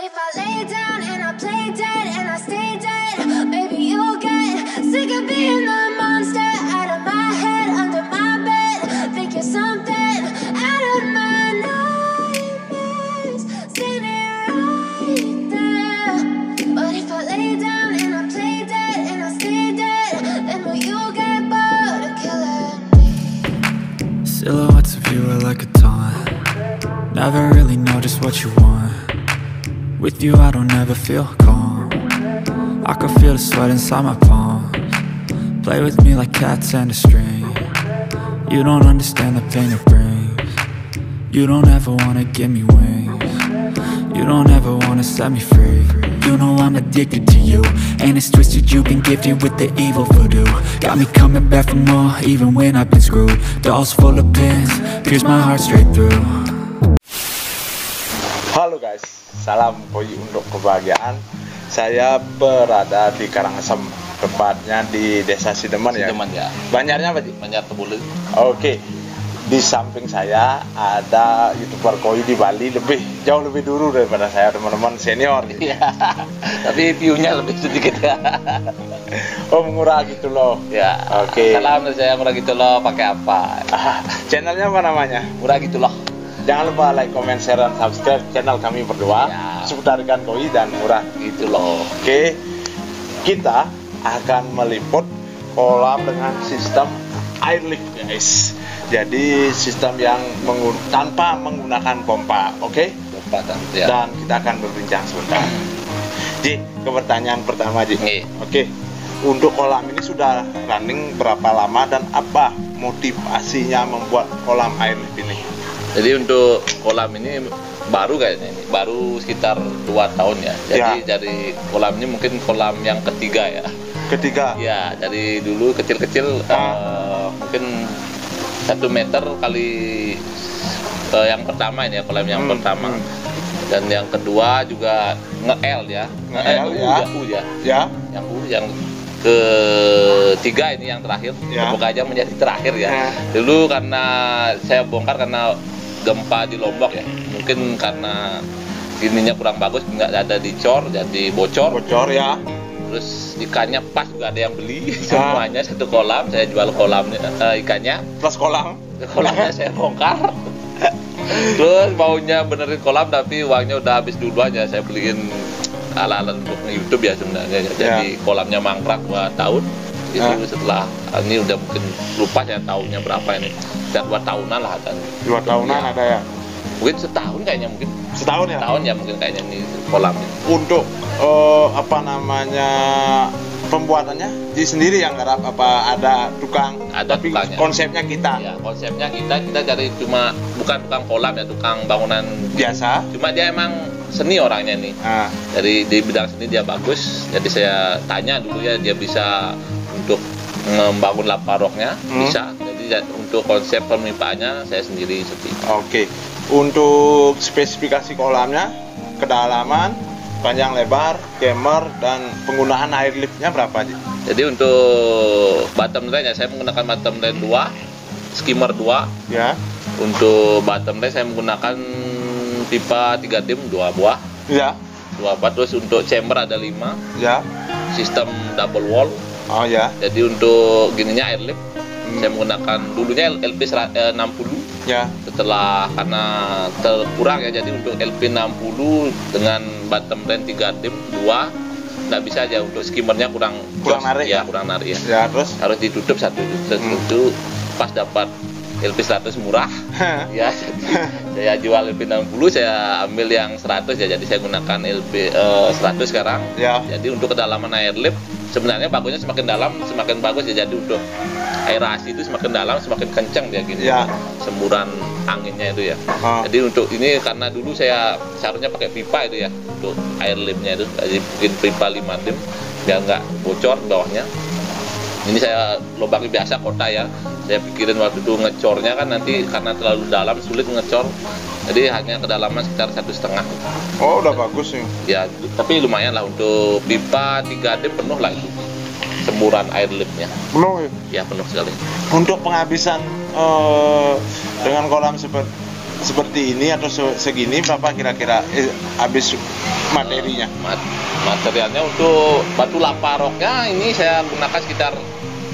if I lay down and I play dead and I stay dead, maybe you'll get sick of being the monster out of my head, under my bed. Think you're something out of my nightmares, standing right there. But if I lay down and I play dead and I stay dead, then will you get bored of killing me? Silhouettes of you are like a taunt. Never really know just what you want. With you I don't ever feel calm. I can feel the sweat inside my palms. Play with me like cats and a string. You don't understand the pain it brings. You don't ever wanna give me wings. You don't ever wanna set me free. You know I'm addicted to you, and it's twisted, you've been gifted with the evil voodoo. Got me coming back for more, even when I've been screwed. Dolls full of pins, pierce my heart straight through. Halo guys, salam koi untuk kebahagiaan. Saya berada di Karangasem, tepatnya di Desa Sidemen ya. Sidemen ya. Banjarnya apa sih? Banjar Tebulu. Oke. Di samping saya ada YouTuber koi di Bali, jauh lebih dulu daripada saya, teman-teman senior. Iya. Tapi view-nya lebih sedikit ya. Oh, murah gitu loh. Ya. Oke. Salam dari saya, murah gitu loh. Pakai apa? Channelnya apa namanya? Murah gitu loh. Jangan lupa like, comment, share, dan subscribe channel kami berdua ya. seputar ikan koi dan murah Gitu loh. Oke, kita akan meliput kolam dengan sistem air lift guys. Jadi sistem yang tanpa menggunakan pompa, oke? Pompa ya. Dan kita akan berbincang sebentar. Ji, ke pertanyaan pertama Ji. Oke, untuk kolam ini sudah running berapa lama dan apa motivasinya membuat kolam air lift ini? Jadi untuk kolam ini baru kayaknya ini, baru sekitar 2 tahun ya. Jadi dari kolam ini mungkin kolam yang ketiga ya. Ketiga? Ya, dari dulu kecil-kecil mungkin 1 meter kali yang pertama ini ya, kolam yang pertama. Dan yang kedua juga nge-L ya. Nge-L ya. U ya. Ya. Yang U yang ketiga ini yang terakhir. Ya. Semoga aja menjadi terakhir ya. Dulu karena saya bongkar karena gempa di Lombok ya, mungkin karena ininya kurang bagus, nggak ada dicor jadi bocor ya. Terus ikannya pas juga ada yang beli semuanya satu kolam, saya jual kolamnya ikannya plus kolamnya saya bongkar. Terus maunya benerin kolam tapi uangnya udah habis duluan ya, saya beliin alat-alat untuk YouTube ya sebenarnya. Jadi kolamnya mangkrak 2 tahun. Itu setelah ini udah mungkin lupa saya tahunnya berapa ini, dan 2 tahunan lah ada. 2 tahunan ya. Ada ya? Mungkin setahun kayaknya, mungkin setahun ya? Setahun ya mungkin kayaknya ini kolamnya. Untuk apa namanya pembuatannya di sendiri yang garap apa ada tukang? Ada tapi tukangnya. Konsepnya kita? Ya, konsepnya kita cari cuma bukan tukang kolam ya, tukang bangunan biasa. Cuma dia emang seni orangnya nih. Dari di bidang seni dia bagus. Jadi saya tanya dulu ya, dia bisa untuk membangun laparoknya bisa. Jadi untuk konsep pemipaannya saya sendiri seperti itu. Oke. Untuk spesifikasi kolamnya, kedalaman, panjang lebar, gamer, dan penggunaan air liftnya berapa aja? Jadi untuk bottom drain saya menggunakan bottom drain 2, skimmer 2. Ya. Untuk bottom drain saya menggunakan pipa 3 tim 2 buah. Ya. 2 buah. Terus untuk chamber ada 5. Ya. Sistem double wall. Oh ya. Jadi untuk gininya air lift saya menggunakan dulunya LP 60. Ya. Setelah karena terkurang ya, jadi untuk LP 60 dengan bottom drain 3 tim 2 nggak bisa aja, untuk skimmernya kurang narik ya, kurang narik ya. Ya, terus harus ditutup satu itu pas dapat LP 100 murah. Ya, jadi saya jual LP 60, saya ambil yang 100 ya, jadi saya gunakan LP 100 sekarang. Ya. Jadi untuk kedalaman air lift sebenarnya bagusnya semakin dalam semakin bagus ya, jadi untuk aerasi itu semakin dalam semakin kencang dia gini. Ya. Semburan anginnya itu ya. Jadi untuk ini karena dulu saya seharusnya pakai pipa itu ya untuk air liftnya itu, jadi bikin pipa 5 tim biar nggak bocor bawahnya. Ini saya lubangnya biasa kota ya. Saya pikirin waktu itu ngecornya kan nanti karena terlalu dalam sulit ngecor. Jadi hanya kedalaman sekitar 1,5. Oh, udah bagus nih. Ya, tapi lumayan lah untuk pipa 3 tim penuh lah itu. Semburan air liftnya. Penuh ya? Ya, penuh sekali. Untuk penghabisan dengan kolam seperti ini atau segini berapa kira-kira habis materinya? Materialnya untuk batu laparoknya ini saya gunakan sekitar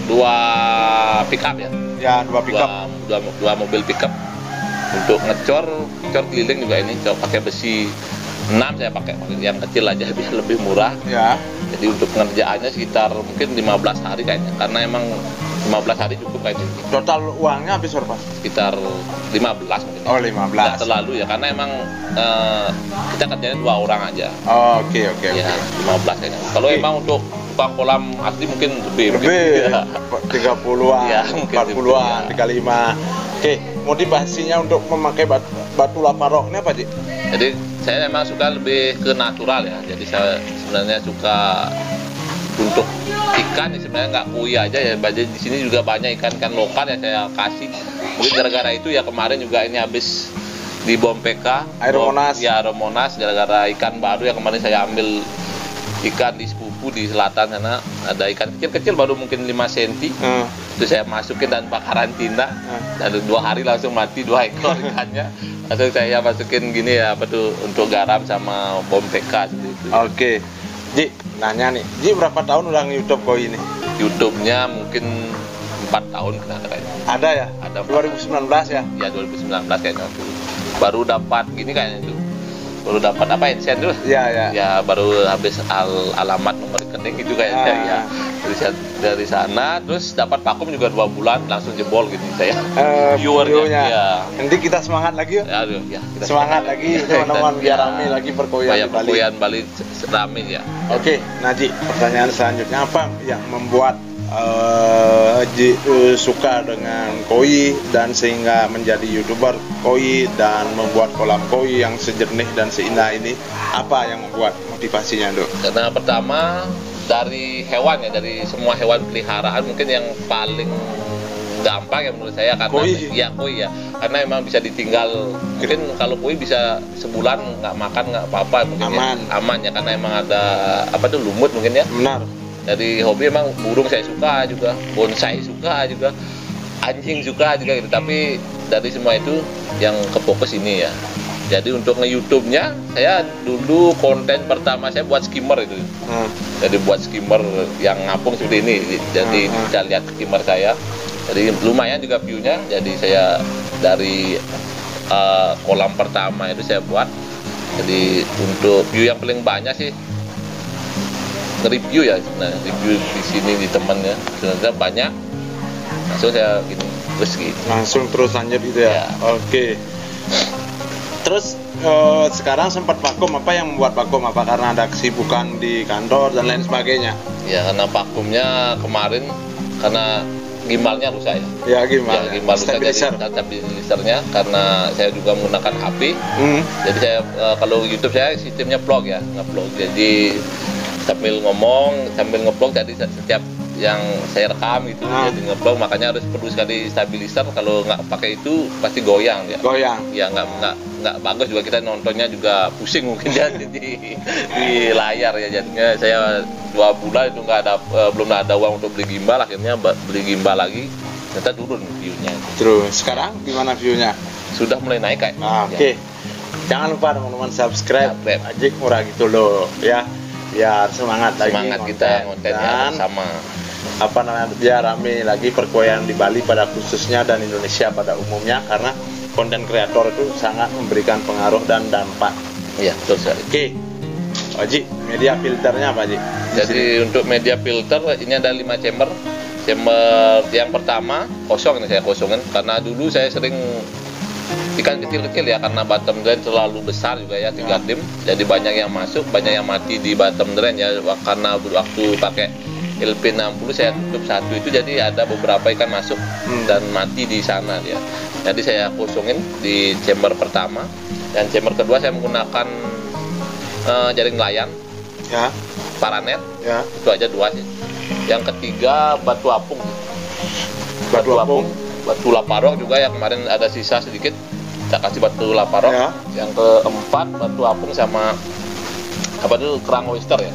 2 pickup ya. Ya, 2 pickup. Dua mobil pickup. Untuk ngecor keliling juga ini pakai besi 6, saya pakai yang kecil aja biar lebih murah. Ya. Jadi untuk pengerjaannya sekitar mungkin 15 hari kayaknya, karena emang 15 hari cukup kayaknya. Total uangnya habis berapa? Sekitar 15 mungkin. Oh, 15. Nggak terlalu ya, karena emang kita kerjanya 2 orang aja. Oh, oke. Ya, 15 kayaknya. Kalau emang untuk tukang kolam asli mungkin lebih. Ya. 30-an, Ya, mungkin 40-an, dikali 5. Oke, motivasinya untuk memakai batu laparok ini apa, Ji? Jadi saya memang suka lebih ke natural ya. Jadi saya sebenarnya suka untuk ikan ya, sebenarnya nggak koi aja ya. Di sini juga banyak ikan-ikan lokal yang saya kasih. Mungkin gara-gara itu ya kemarin juga ini habis di Bom PK. Air Monas. Ya, Air Monas, gara-gara ikan baru yang kemarin saya ambil ikan di sepupu di selatan sana, ada ikan kecil-kecil baru mungkin 5 cm. Itu saya masukin tanpa karantina, dan 2 hari langsung mati 2 ekor ikannya. Langsung saya masukin gini ya, apa tuh, untuk garam sama Bom PK seperti itu. Oke. Ji, nanya nih, Ji berapa tahun udah nge-YouTube koi ini? YouTube-nya mungkin 4 tahun kayaknya. Ada ya? Ada. 2019 ya? Ya 2019 kayaknya tuh. Baru dapat gini kayaknya itu. Baru dapat apa AdSense dulu? Iya. Ya baru habis alamat nomor rekening itu kayaknya ya. Dari sana terus dapat vakum juga 2 bulan langsung jebol gitu saya. Viewernya. Ya. Nanti kita semangat lagi yuk. Ya, kita semangat lagi teman-teman biar rame lagi perkoian di Bali. Perkoian Bali rame ya. Oke, Ji, pertanyaan selanjutnya apa yang membuat Ji suka dengan koi dan sehingga menjadi YouTuber koi dan membuat kolam koi yang sejernih dan seindah ini? Apa yang membuat motivasinya, Dok? Karena pertama dari hewan ya, dari semua hewan peliharaan mungkin yang paling gampang ya menurut saya, karena koi ya, karena emang bisa ditinggal. Mungkin kalau koi bisa sebulan nggak makan nggak apa-apa, mungkin aman ya, karena emang ada apa tuh lumut mungkin ya. Benar. Dari hobi emang burung saya suka juga, bonsai suka juga, anjing suka juga gitu. Tapi dari semua itu yang kefokus ini ya. Jadi untuk nge-YouTube-nya saya dulu konten pertama saya buat skimmer itu. Jadi buat skimmer yang ngapung seperti ini. Jadi bisa lihat skimmer saya. Jadi lumayan juga view-nya. Jadi saya dari kolam pertama itu saya buat. Jadi untuk view yang paling banyak sih nge-review ya, review di sini di temennya sebenarnya banyak, langsung saya gini terus gitu. Langsung terus lanjut gitu ya. Oke. Terus sekarang sempat vakum, apa yang membuat vakum? Apa karena ada kesibukan di kantor dan lain sebagainya? Ya karena vakumnya kemarin karena gimbalnya rusak ya. Gimbal rusak, jadi stabilisernya, karena saya juga menggunakan HP. Jadi saya kalau YouTube saya sistemnya vlog ya, nge-vlog. Jadi sambil ngomong, sambil nge-vlog, jadi setiap yang saya rekam gitu jadi nge-vlog, makanya harus perlu sekali stabilizer. Kalau nggak pakai itu pasti goyang ya. Ya nggak bagus juga, kita nontonnya juga pusing mungkin ya di layar ya. Jadinya saya 2 bulan itu nggak ada, belum ada uang untuk beli gimbal, akhirnya beli gimbal lagi, ternyata turun view-nya. Terus sekarang gimana view-nya? Sudah mulai naik kayak. Oke. Jangan lupa teman-teman subscribe Ajik Murah gitu loh ya. Biar semangat kita kontennya sama apa namanya, biar rame lagi perkoian di Bali pada khususnya dan Indonesia pada umumnya, karena konten kreator itu sangat memberikan pengaruh dan dampak. Iya, betul sekali. Oke. Ji, media filternya apa, Ji? Jadi untuk media filter ini ada 5 chamber. Chamber yang pertama kosong, ini saya kosongin karena dulu saya sering ikan kecil-kecil ya, karena bottom drain terlalu besar juga ya, 3 dim. Jadi banyak yang masuk, banyak yang mati di bottom drain ya, karena waktu pakai LP60 saya tutup 1 itu, jadi ada beberapa ikan masuk dan mati di sana ya. Jadi saya kosongin di chamber pertama, dan chamber kedua saya menggunakan jaring nelayan ya, paranet ya, itu aja 2 sih. Yang ketiga batu apung, batu laparok juga ya, kemarin ada sisa sedikit, kita kasih batu laparok ya. Yang keempat batu apung sama apa itu, kerang oyster ya,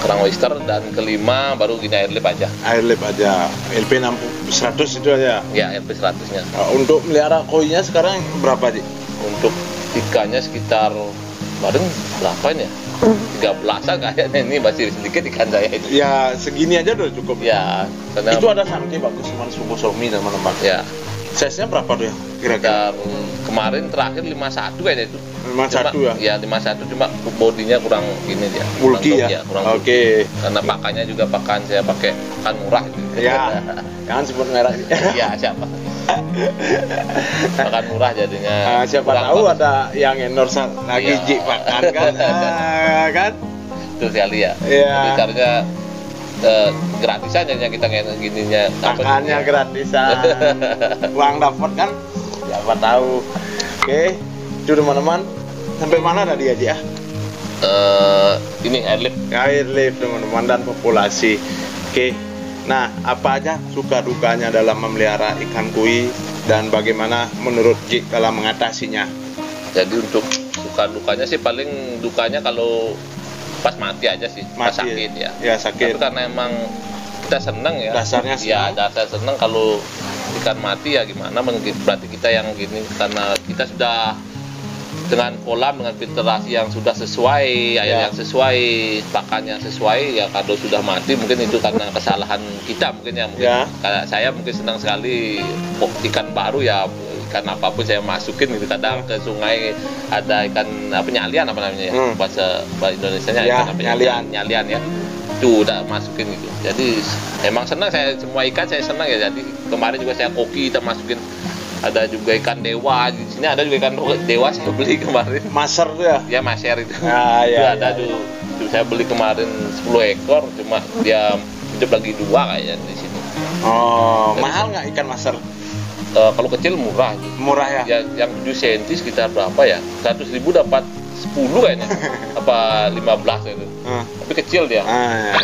kerang oyster. Dan kelima baru gini air lip aja. LP 100 itu aja ya, LP 100 nya. Untuk melihara koinya sekarang berapa, Dik? Untuk ikannya sekitar kemarin berapa ini ya? 13-an kayaknya, ini masih sedikit ikan saya itu. Ya segini aja udah cukup. Ya, karena Itu ada sangke bagus cuman suku somi teman-teman. ya. Size-nya berapa tuh ya kira-kira? Dan kemarin terakhir 51 kayaknya itu. 51 Cuma, ya? Ya 51, cuma bodinya kurang ini dia. Bulky kurang ya? kurang Oke. bulky. Karena pakannya juga pakan saya pakai pakan murah gitu. Ya, jangan sebut merah ini. Iya, siapa? Pakan murah jadinya. Siapa kurang tahu bagus. ada yang endorse lagi Iya. Ji pakan kan? Kan? Itu sekali ya. Iya. Tapi caranya gratisan aja kita gininya. Pakannya gratisan. Uang dapat kan? Siapa tahu. Oke, itu teman-teman. Sampai mana tadi aja ya? Ini airlift. Airlift teman-teman dan populasi. Oke. Nah, apa aja suka dukanya dalam memelihara ikan koi dan bagaimana menurut Ji dalam mengatasinya? Jadi untuk suka dukanya sih paling dukanya kalau pas mati aja sih, pas Mati, sakit ya. Ya, sakit. Tapi karena emang kita seneng ya. Dasarnya Ya, seneng. dasar seneng kalau ikan mati ya gimana berarti kita yang gini karena kita sudah dengan kolam dengan filtrasi yang sudah sesuai, air Ya. yang sesuai, pakan yang sesuai ya kalau sudah mati mungkin itu karena kesalahan kita mungkin ya mungkin Ya. kayak saya mungkin senang sekali ikan baru ya ikan apapun saya masukin gitu kadang ke sungai ada ikan apa nyalian apa namanya ya bahasa Indonesianya Ya, ikan apa nyalian. ya itu udah masukin gitu jadi emang senang saya semua ikan saya senang ya jadi kemarin juga saya koki kita masukin ada juga ikan dewa di sini ada juga ikan dewa saya beli kemarin Maser tuh ya? ya maser itu Ah, ya, itu ada ya, tuh Tuh, saya beli kemarin 10 ekor cuma dia hidup lagi 2 kayaknya di sini Oh, mahal nggak ikan maser? kalau kecil murah Murah ya? ya yang 7 cm sekitar berapa ya 100.000 dapat 10 kayaknya apa 15 itu tapi kecil dia Ya.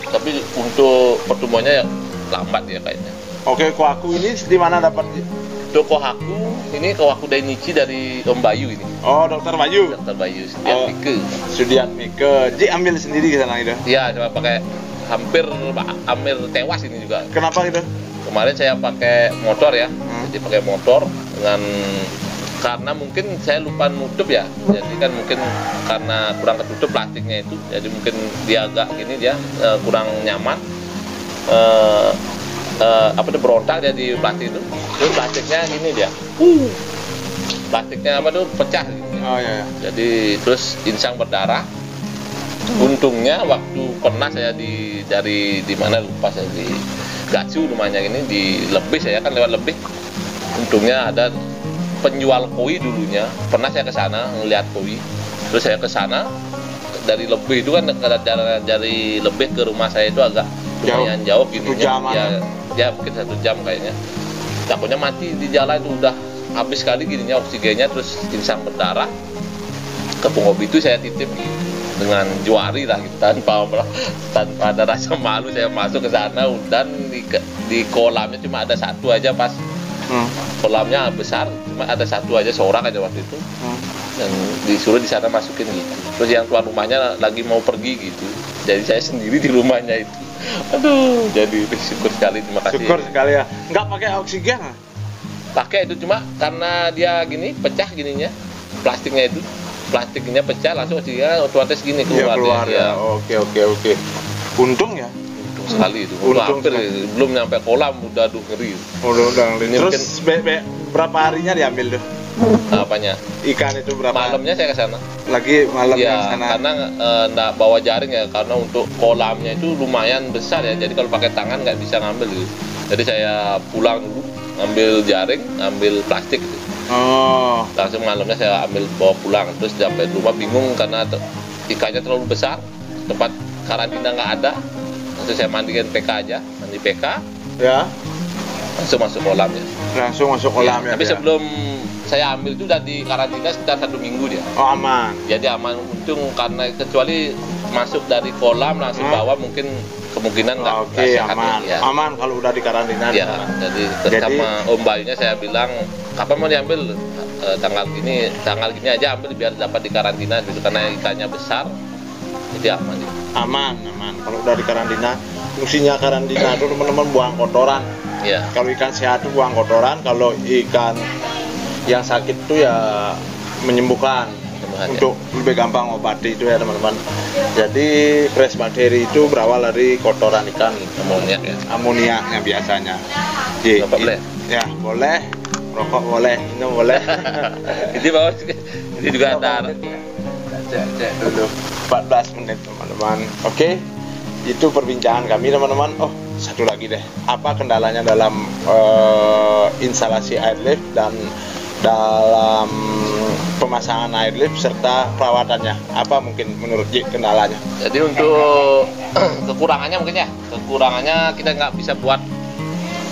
tapi untuk pertumbuhannya ya lambat ya kayaknya Oke, koaku ini di mana dapat? untuk kohaku ini kohaku Dainichi dari Om Bayu ini Oh, Dokter Bayu. Dr. Bayu Setiap Oh. Mike Sudiat Mike. Ji ambil sendiri ke sana gitu. ya cuma pakai hampir tewas ini juga Kenapa gitu? kemarin saya pakai motor ya jadi pakai motor dengan karena mungkin saya lupa nutup ya jadi kan mungkin karena kurang ketutup plastiknya itu jadi mungkin dia agak gini dia kurang nyaman apa tuh berontak dia di plastik itu terus plastiknya gini dia plastiknya apa tuh pecah gitu. Oh ya. Jadi terus insang berdarah untungnya waktu pernah saya dari di mana lupa saya di Gatsu rumahnya ini di Lebih saya kan lewat Lebih untungnya ada penjual koi dulunya pernah saya ke sana ngeliat koi terus saya ke sana dari Lebih itu kan dari Lebih ke rumah saya itu agak lumayan jauh gini ya mungkin 1 jam kayaknya takutnya mati di jalan itu udah habis sekali gininya oksigennya terus insang berdarah ke pengobi itu saya titip dengan juari lah gitu tanpa ada rasa malu saya masuk ke sana dan di kolamnya cuma ada satu aja pas kolamnya besar cuma ada satu aja seorang aja waktu itu dan disuruh di sana masukin gitu terus yang tuan rumahnya lagi mau pergi gitu jadi saya sendiri di rumahnya itu aduh jadi syukur sekali terima kasih Syukur sekali ya. Nggak pakai oksigen? pakai itu cuma karena dia gini pecah gininya plastiknya pecah langsung oksigen otomatis gini keluar, keluar dia. ya. Oke. Untung ya. Untung sekali itu Untung hampir sekali. belum nyampe kolam udah ngeri Udah. Ini Terus berapa harinya diambil tuh? apanya Ikan itu berapa? malamnya saya ke sana Lagi malam ya yang sana. karena nggak bawa jaring ya karena untuk kolamnya itu lumayan besar ya jadi kalau pakai tangan nggak bisa ngambil gitu jadi saya pulang dulu ngambil jaring ngambil plastik gitu. Oh. Langsung malamnya saya ambil bawa pulang terus sampai di rumah bingung karena ikannya terlalu besar tempat karantina nggak ada langsung saya mandikan PK aja mandi PK Ya. langsung masuk kolamnya Langsung masuk kolam ya. tapi dia? sebelum saya ambil itu udah di karantina sekitar 1 minggu dia Oh, aman. jadi aman untung karena kecuali masuk dari kolam langsung bawa mungkin kemungkinan nggak Oke, sehat aman. ya. Aman kalau udah di karantina di Ya, sana. jadi Jadi- sama Om Bayunya saya bilang kapan mau diambil tanggal gini aja ambil biar dapat di karantina gitu karena ikannya besar jadi aman gitu. Aman. Kalau udah di karantina, fungsinya karantina itu teman-teman buang kotoran. Ya, Kalau ikan sehat itu buang kotoran, kalau ikan yang sakit itu ya menyembuhkan. untuk lebih gampang obati itu ya teman-teman. Jadi fresh materi itu berawal dari kotoran ikan, amoniak ya. Amoniaknya biasanya. Rokok boleh? Ya boleh, rokok boleh, minum boleh. Ini bawah ini juga ada. Cek dulu 14 menit teman-teman. Oke, itu perbincangan kami teman-teman. Oh, satu lagi deh, apa kendalanya dalam instalasi airlift dan dalam pemasangan airlift serta perawatannya? Apa mungkin menurut Ji kendalanya? Jadi untuk kekurangannya mungkin ya, kekurangannya kita nggak bisa buat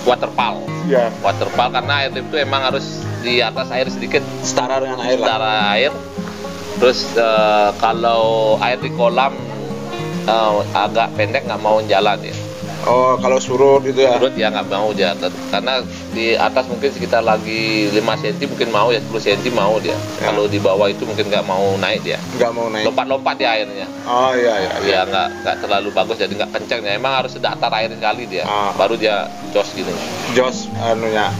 waterfall. Ya, Waterfall karena airlift itu emang harus di atas air sedikit, setara dengan air lah. setara air. Terus kalau air di kolam agak pendek nggak mau jalan ya. Oh, kalau surut itu ya? Surut ya nggak mau dia, karena di atas mungkin sekitar lagi 5 cm mungkin mau ya, 10 cm mau dia. Ya. Kalau di bawah itu mungkin nggak mau naik dia. Nggak mau naik. Lompat-lompat di airnya. Oh iya iya. Ya nggak terlalu bagus, jadi nggak kencang ya. Emang harus sedatar air sekali dia, baru dia jos gitu. Jos anunya.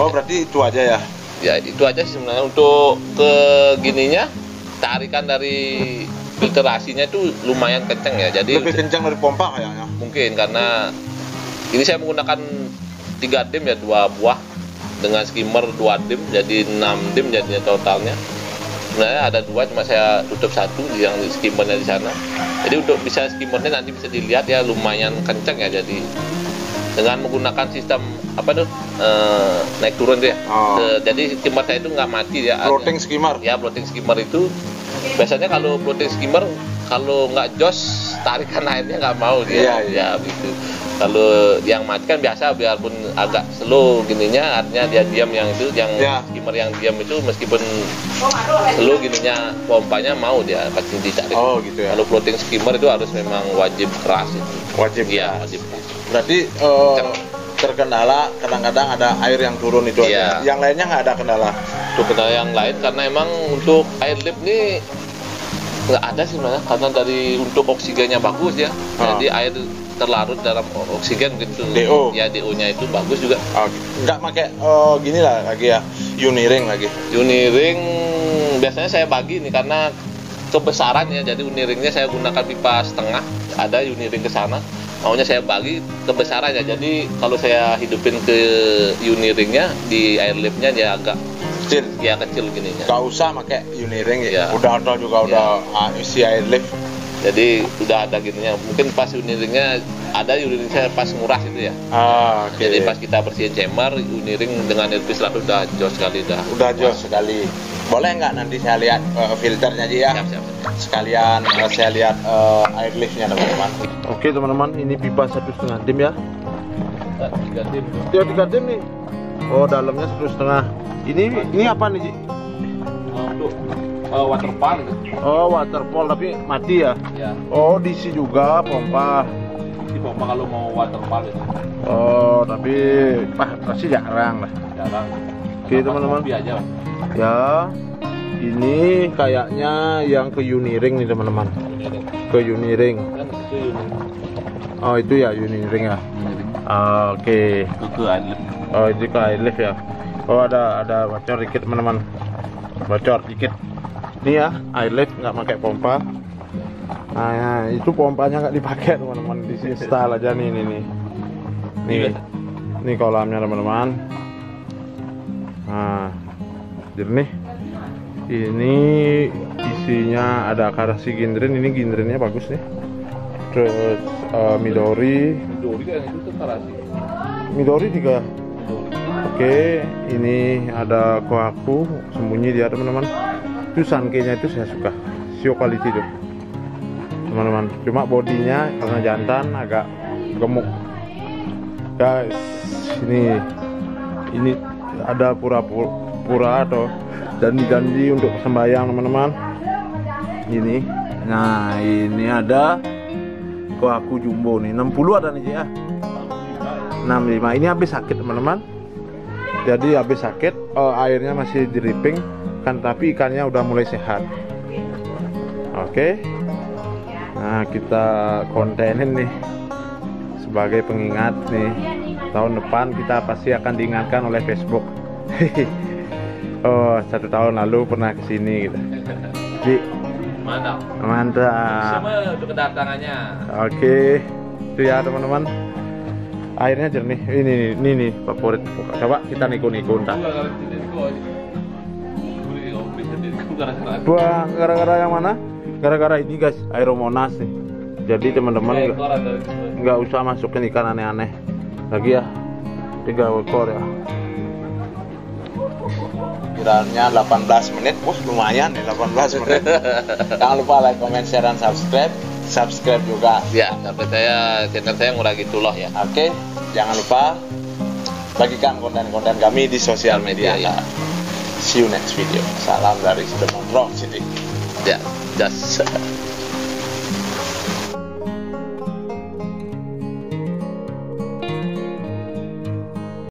Oh berarti itu aja ya? Ya itu aja sih sebenarnya. Untuk ke gininya, tarikan dari filterasinya itu lumayan kencang ya. Jadi Lebih kencang dari pompa kayaknya. mungkin karena ini saya menggunakan 3 dim ya, 2 buah dengan skimmer 2 dim, jadi 6 dim jadinya totalnya. Sebenarnya ada 2, cuma saya tutup 1 yang skimmernya di sana. Jadi untuk bisa skimmernya nanti bisa dilihat ya, lumayan kencang ya. Jadi dengan menggunakan sistem apa tuh naik turun tuh ya. Jadi skimmer saya itu nggak mati ya. Floating skimmer. Ya, floating skimmer itu biasanya kalau floating skimmer kalau nggak jos tarikan airnya nggak mau dia. Iya. Ya gitu. Kalau yang mati kan biasa, biarpun agak slow gininya, artinya dia diam, yang itu yang skimmer yang diam itu meskipun slow gininya pompanya mau dia pasti ditarik. Oh gitu ya. Kalau floating skimmer itu harus memang wajib keras itu. Wajib. Iya, wajib keras. Berarti terkendala kadang-kadang ada air yang turun itu aja. Yang lainnya nggak ada kendala. Untuk kendala yang lain karena emang untuk airlift ini nggak ada sih sebenarnya, karena dari untuk oksigennya bagus ya. Jadi air terlarut dalam oksigen gitu. DO. Ya DO-nya itu bagus juga. Nggak pakai gini lah lagi ya, Uniring lagi. Uniring biasanya saya bagi nih karena kebesarannya. Jadi Uniringnya saya gunakan pipa setengah, ada Uniring ke sana. Maunya saya bagi kebesarannya. Jadi kalau saya hidupin ke Uniringnya, di airliftnya dia agak Kecil. Ya kecil gininya. Nggak usah pakai Uniring ya. Ya. Udah ada juga udah isi airlift. Jadi udah ada gininya. Mungkin pas Uniringnya ada, Uniring saya pas nguras itu ya. Oke. Jadi pas kita bersihin chamber, Uniring dengan Airfish lalu udah jos sekali dah. Udah jos sekali. Boleh nggak nanti saya lihat filternya aja ya? Siap. Sekalian saya lihat airliftnya teman-teman. Oke teman-teman, ini pipa 1,5 dim ya. 3 dim. 3 dim nih. Oh dalamnya 1,5. Ini apa nih Ji? Untuk waterfall. Oh waterfall tapi mati ya? Ya. Oh diisi juga pompa. Di pompa kalau mau waterfall itu. Oh tapi pasti jarang lah. Jarang. Oke teman-teman. Aja. Ya, ini kayaknya yang ke Uniring nih teman-teman. Ke Uniring. Kan itu Uniring. Oh itu ya Uniring ya. Oke. Itu ke airlift. Oh itu ke airlift ya. Oh ada bocor dikit teman-teman. Bocor dikit. Ini ya airlift nggak pakai pompa. Nah itu pompanya nggak dipakai teman-teman. Diinstal aja nih. Nih kolamnya teman-teman. Nah jernih. Ini isinya ada karasi gindrin. Ini gindrinnya bagus nih. Terus Midori kan itu karasi. Midori juga. Oke, ini ada kohaku sembunyi dia teman-teman. Itu sankenya itu saya suka, show quality tuh teman-teman. Cuma bodinya karena jantan agak gemuk guys. Ini ada pura-pura atau janji-janji untuk sembahyang teman-teman. Nah ini ada kohaku jumbo nih, 60 ada nih ya. 65 ini habis sakit teman-teman. Jadi habis sakit, airnya masih dripping kan, tapi ikannya udah mulai sehat. Oke. Nah kita kontenin nih sebagai pengingat nih, tahun depan kita pasti akan diingatkan oleh Facebook. Oh 1 tahun lalu pernah kesini gitu. Ji. Mantap. Mantap. Semua untuk kedatangannya. Oke, itu ya teman-teman. Airnya jernih. Ini nih favorit. Coba kita niku-niku ntar. Wah, gara-gara yang mana? Gara-gara ini guys, Aeromonas nih. Jadi teman-teman nggak usah masukin ikan aneh-aneh lagi ya. 3 ekor ya. Kiranya 18 menit, wah lumayan nih 18 menit. Jangan lupa like, comment, share, dan subscribe juga. Ya, sampai channel saya Ngurah Gitu Loh ya. Oke, jangan lupa bagikan konten-konten kami di sosial media ya. See you next video. Salam dari Sidemon Rock City. Ya, just